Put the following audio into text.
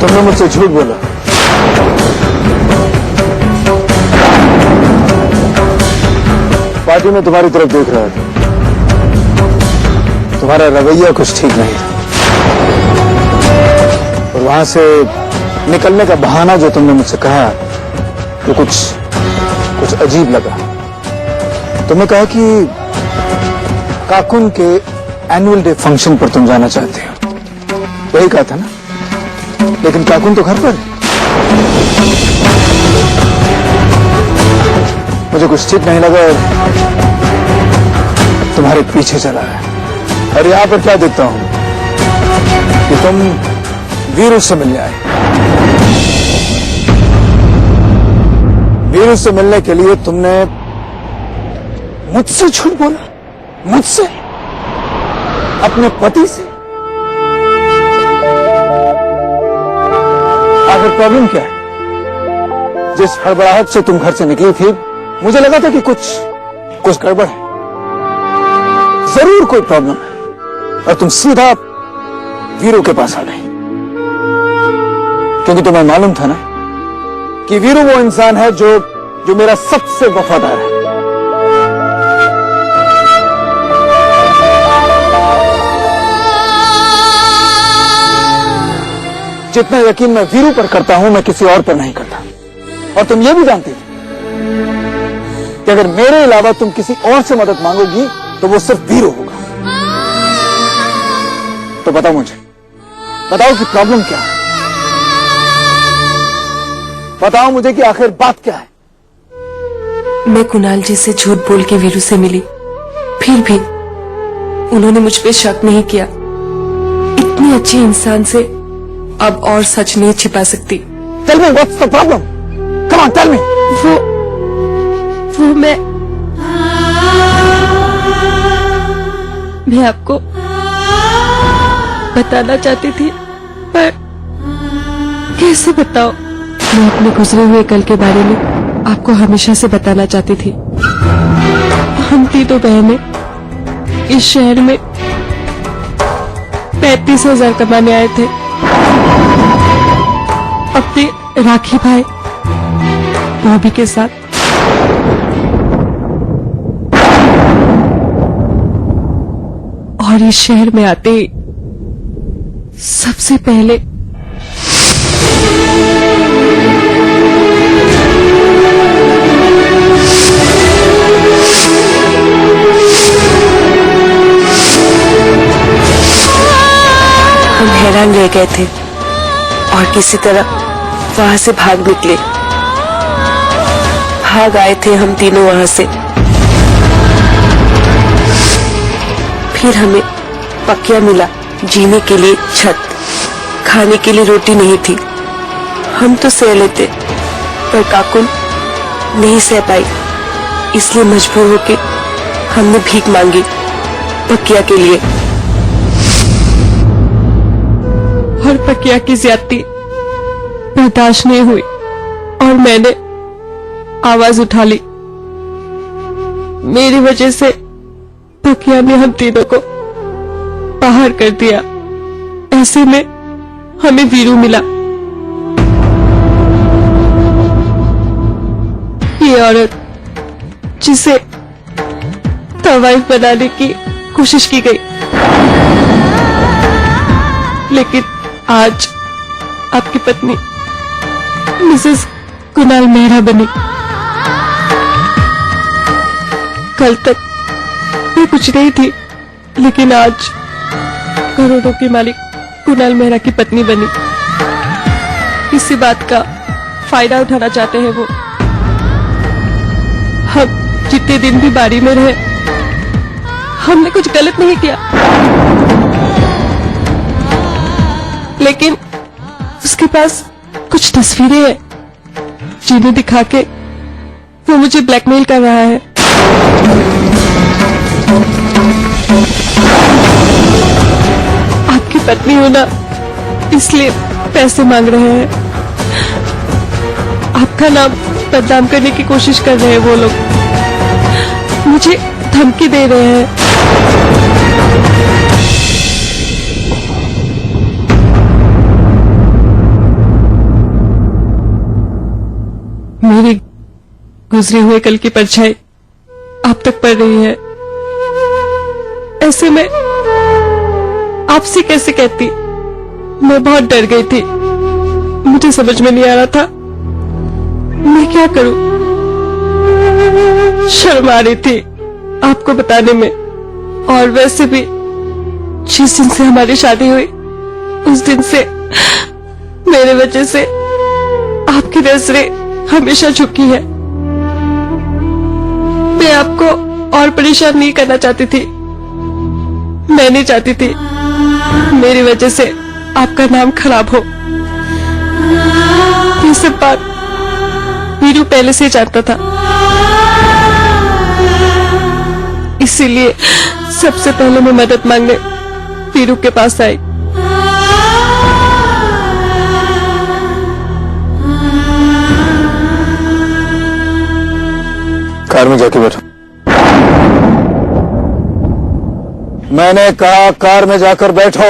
तुमने मुझसे झूठ बोला। पार्टी में तुम्हारी तरफ देख रहा था, तुम्हारा रवैया कुछ ठीक नहीं था और वहां से निकलने का बहाना जो तुमने मुझसे कहा वो कुछ अजीब लगा। तुमने कहा कि काकुन के एनुअल डे फंक्शन पर तुम जाना चाहते हो, वही कहा था ना? लेकिन काकुन तो घर पर है। मुझे कुछ ठीक नहीं लगा और तुम्हारे पीछे चला है। और यहां पर क्या देखता हूं कि तुम वीरू से मिलने आए। वीरू से मिलने के लिए तुमने मुझसे झूठ बोला, मुझसे, अपने पति से। आखिर प्रॉब्लम क्या है? जिस हड़बड़ाहट से तुम घर से निकली थी, मुझे लगा था कि कुछ गड़बड़ है, जरूर कोई प्रॉब्लम है, और तुम सीधा वीरू के पास आ गई। क्योंकि तुम्हें मालूम था ना कि वीरू वो इंसान है जो मेरा सबसे वफादार है। जितना यकीन मैं वीरू पर करता हूं, मैं किसी और पर नहीं करता। और तुम ये भी जानती थी कि अगर मेरे अलावा तुम किसी और से मदद मांगोगी तो वो सिर्फ वीरू होगा। तो बताओ मुझे, बताओ कि प्रॉब्लम क्या है? बताओ मुझे कि आखिर बात क्या है? मैं कुणाल जी से झूठ बोल के वीरू से मिली, फिर भी उन्होंने मुझ पे शक नहीं किया। इतने अच्छे इंसान से अब और सच नहीं छिपा सकती। Tell me what's the problem? Come on, tell me. वो मैं आपको बताना चाहती थी, पर कैसे बताओ? मैं अपने गुजरे हुए कल के बारे में आपको हमेशा से बताना चाहती थी। हम तीनों बहनें इस शहर में 35,000 कमाने आए थे अपने राखी भाई बॉबी के साथ। और इस शहर में आते ही सबसे पहले हम हैरान रह गए थे और किसी तरह वहां से भाग निकले। भाग आए थे हम तीनों वहां से। फिर हमें पकिया मिला, जीने के लिए छत, खाने के लिए रोटी नहीं थी। हम तो सह लेते, पर काकुन नहीं सह पाई, इसलिए मजबूर होके हमने भीख मांगी पकिया के लिए। और पकिया की ज्यादती बर्दाश्त नहीं हुई और मैंने आवाज उठा ली। मेरी वजह से पकिया ने हम तीनों को बाहर कर दिया। ऐसे में हमें वीरू मिला। ये औरत जिसे वाइफ बनाने की कोशिश की गई, लेकिन आज आपकी पत्नी मिसेस कुणाल मेहरा बनी। कल तक मैं कुछ नहीं थी, लेकिन आज करोड़ों की मालिक कुणाल मेहरा की पत्नी बनी। इसी बात का फायदा उठाना चाहते हैं वो। हम जितने दिन भी बाड़ी में रहे, हमने कुछ गलत नहीं किया, लेकिन उसके पास कुछ तस्वीरें हैं जिन्हें दिखा के वो मुझे ब्लैकमेल कर रहा है। आपकी पत्नी हो ना, इसलिए पैसे मांग रहे हैं। आपका नाम बदनाम करने की कोशिश कर रहे हैं वो लोग, मुझे धमकी दे रहे हैं। मेरी गुजरे हुए कल की परछाई आप तक पड़ रही है। ऐसे में आपसे कैसे कहती। मैं बहुत डर गई थी, मुझे समझ में नहीं आ रहा था मैं क्या करूं। शर्म आ रही थी आपको बताने में, और वैसे भी जिस दिन से हमारी शादी हुई उस दिन से मेरे वजह से आपकी नजरें हमेशा झुकी है। मैं आपको और परेशान नहीं करना चाहती थी, मैं नहीं चाहती थी मेरी वजह से आपका नाम खराब हो। ये सब बात वीरू पहले से जानता था, इसीलिए सबसे पहले मैं मदद मांगने वीरू के पास आई। कार में जाके बैठो। मैंने कहा कार में जाकर बैठो।